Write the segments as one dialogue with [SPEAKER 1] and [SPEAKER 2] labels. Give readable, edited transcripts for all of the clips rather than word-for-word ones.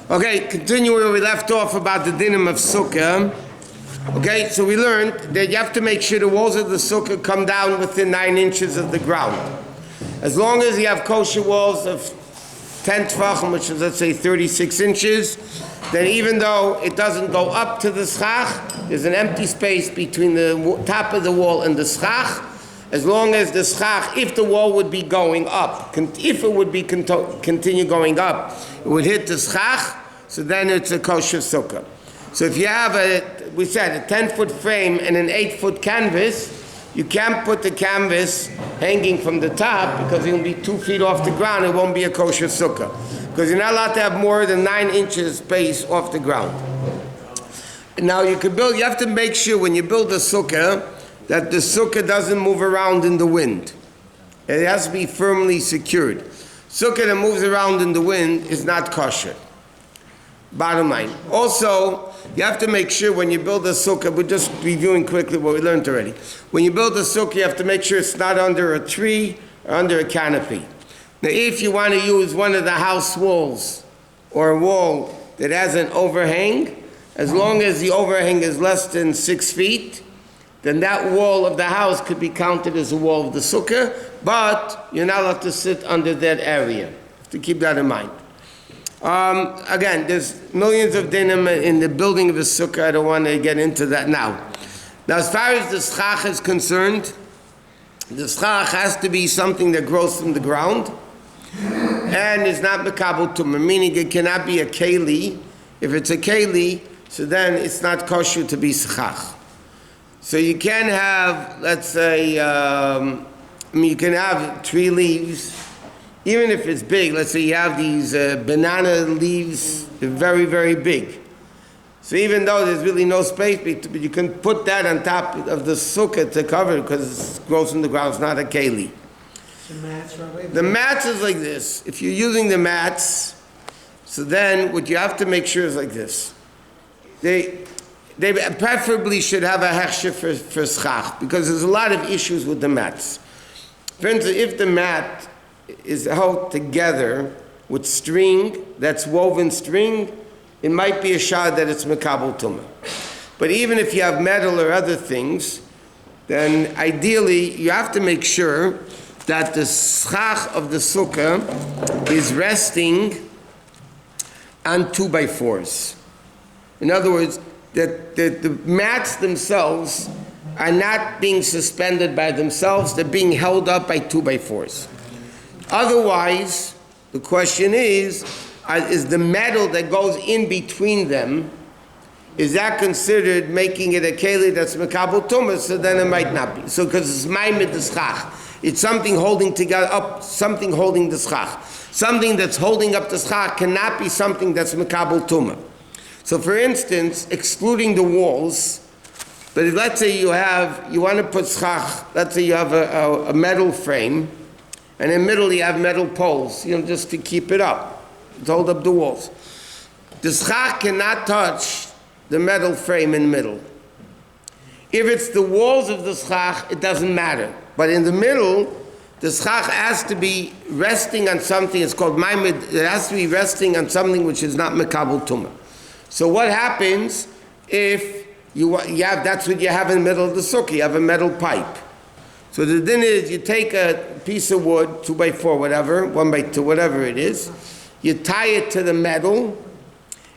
[SPEAKER 1] Okay, continuing where we left off about the dinim of Sukkah. Okay, so we learned that you have to make sure the walls of the Sukkah come down within 9 inches of the ground. As long as you have kosher walls of 10 tvachim, which is, let's say, 36 inches, then even though it doesn't go up to the schach, there's an empty space between the top of the wall and the schach. As long as the schach, if the wall would be going up, if it would be continue going up, it would hit the schach, so then it's a kosher sukkah. So if you have we said, a 10-foot frame and an 8-foot canvas, you can't put the canvas hanging from the top because it will be 2 feet off the ground. It won't be a kosher sukkah because you're not allowed to have more than 9 inches space off the ground. Now you have to make sure when you build a sukkah that the sukkah doesn't move around in the wind. It has to be firmly secured. Sukkah that moves around in the wind is not kosher. Bottom line. Also, you have to make sure when you build a sukkah, we're just reviewing quickly what we learned already. When you build a sukkah, you have to make sure it's not under a tree or under a canopy. Now, if you want to use one of the house walls or a wall that has an overhang, as long as the overhang is less than 6 feet, then that wall of the house could be counted as a wall of the sukkah, but you're not allowed to sit under that area. You have to keep that in mind. Again, there's millions of dinim in the building of a sukkah. I don't want to get into that now. Now, as far as the schach is concerned, the schach has to be something that grows from the ground and is not mekabel tumah, meaning it cannot be a keli. If it's a keli, so then it's not kosher to be schach. So you can have, let's say, you can have tree leaves, even if it's big. Let's say you have these banana leaves, they're very, very big. So even though there's really no space, but you can put that on top of the sukkah to cover it because it grows from the ground. It's not a keli. The mats is like this. If you're using the mats, so then what you have to make sure is like this. They preferably should have a hechsher for schach because there's a lot of issues with the mats. For instance, if the mat is held together with string, that's woven string, it might be a shad that it's mekabel tumah. But even if you have metal or other things, then ideally you have to make sure that the schach of the sukkah is resting on 2x4s. In other words, that the mats themselves are not being suspended by themselves, they're being held up by 2x4s. Otherwise, the question is the metal that goes in between them, is that considered making it a keli that's mekabel tumah? So then it might not be. So because it's maimed the schach. It's something holding together up, something holding the schach. Something that's holding up the schach cannot be something that's mekabel tumah. So for instance, excluding the walls, but if, let's say you want to put schach, let's say you have a metal frame, and in the middle you have metal poles, just to keep it up, to hold up the walls. The schach cannot touch the metal frame in the middle. If it's the walls of the schach, it doesn't matter. But in the middle, the schach has to be resting on something, it's called maimed, it has to be resting on something which is not mekabel tumah. So what happens if you have, that's what you have in the middle of the sukkah, you have a metal pipe. So the din is you take a piece of wood, 2x4, whatever, 1x2, whatever it is, you tie it to the metal,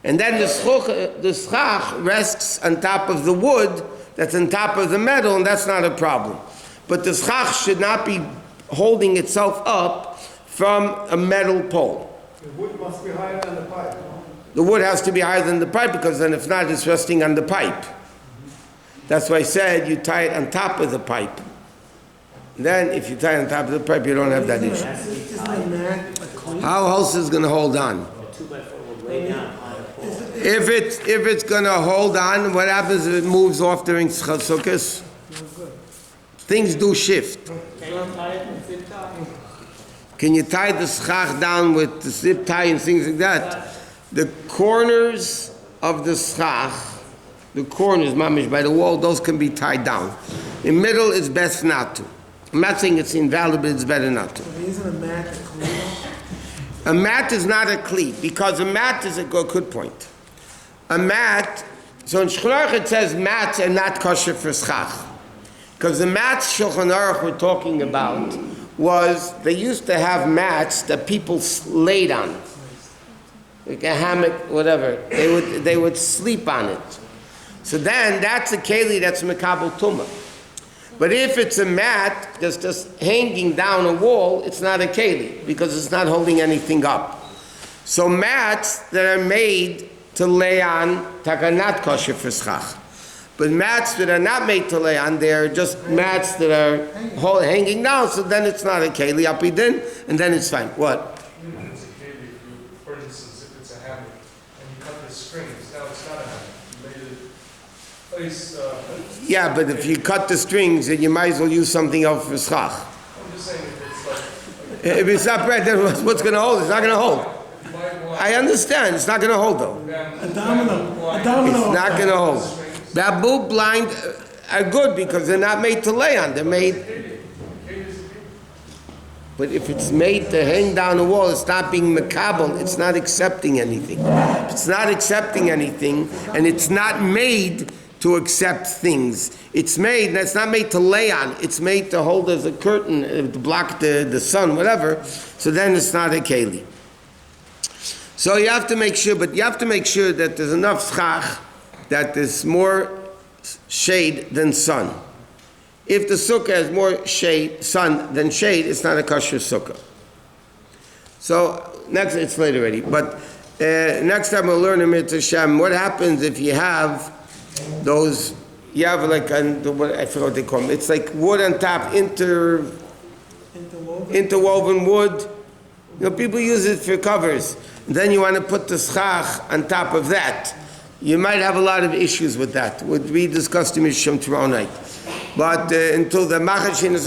[SPEAKER 1] and then the schach rests on top of the wood that's on top of the metal, and that's not a problem. But the schach should not be holding itself up from a metal pole.
[SPEAKER 2] The wood must be higher than the pipe.
[SPEAKER 1] The wood has to be higher than the pipe because then if not, it's resting on the pipe. That's why I said you tie it on top of the pipe. Then if you tie it on top of the pipe, you don't have that issue. How else is going to hold on? If it's going to hold on, what happens if it moves off during sukkahs? Things do shift. Can you tie the schach down with the zip tie and things like that? The corners of the schach, the corners, mamish, by the wall, those can be tied down. In the middle, it's best not to. I'm not saying it's invalid, but it's better not to.
[SPEAKER 2] Isn't a mat
[SPEAKER 1] A mat is not a kli, because a mat is a good point. A mat, so in Shulchan it says mats are not kosher for schach. Because the mats Shulchan Aruch we're talking about was, they used to have mats that people laid on. Like a hammock, whatever. They would sleep on it. So then that's a keli that's mekabel tumah. But if it's a mat that's just hanging down a wall, it's not a keli because it's not holding anything up. So mats that are made to lay on are not kosher for schach. But mats that are not made to lay on, they're just mats that are hanging down, so then it's not a keli, Bais Din, and then it's fine. What?
[SPEAKER 3] Even if it's a keli, for instance, if it's a hammock and you cut the strings, now it's not a hammock. You made it place.
[SPEAKER 1] Yeah, but if you cut the strings, then you might as well use something else for schach.
[SPEAKER 3] I'm just saying if it's like
[SPEAKER 1] if it's not bread, then what's going to hold? It's not going to hold.
[SPEAKER 3] you might want
[SPEAKER 1] I understand. It's not going to hold, though.
[SPEAKER 2] A domino.
[SPEAKER 1] It's not going to hold. Bamboo blind are good because they're not made to lay on. They're made. But if it's made to hang down the wall, it's not being makabel. It's not accepting anything. It's not accepting anything, and it's not made to accept things. It's made, that's not made to lay on. It's made to hold as a curtain, to block the sun, whatever. So then it's not a keli. So you have to make sure, but you have to make sure that there's enough schach, that there's more shade than sun. If the sukkah has more shade, sun than shade, it's not a kosher sukkah. So next, it's late already, but next time we'll learn in Mitzvah Shem, what happens if you have those, you have like, I forgot what they call them, it's like wood on top, interwoven wood. You know, people use it for covers. And then you want to put the schach on top of that. You might have a lot of issues with that. Would be discussed in Mitzvah Shem tomorrow night. But until the Machashin is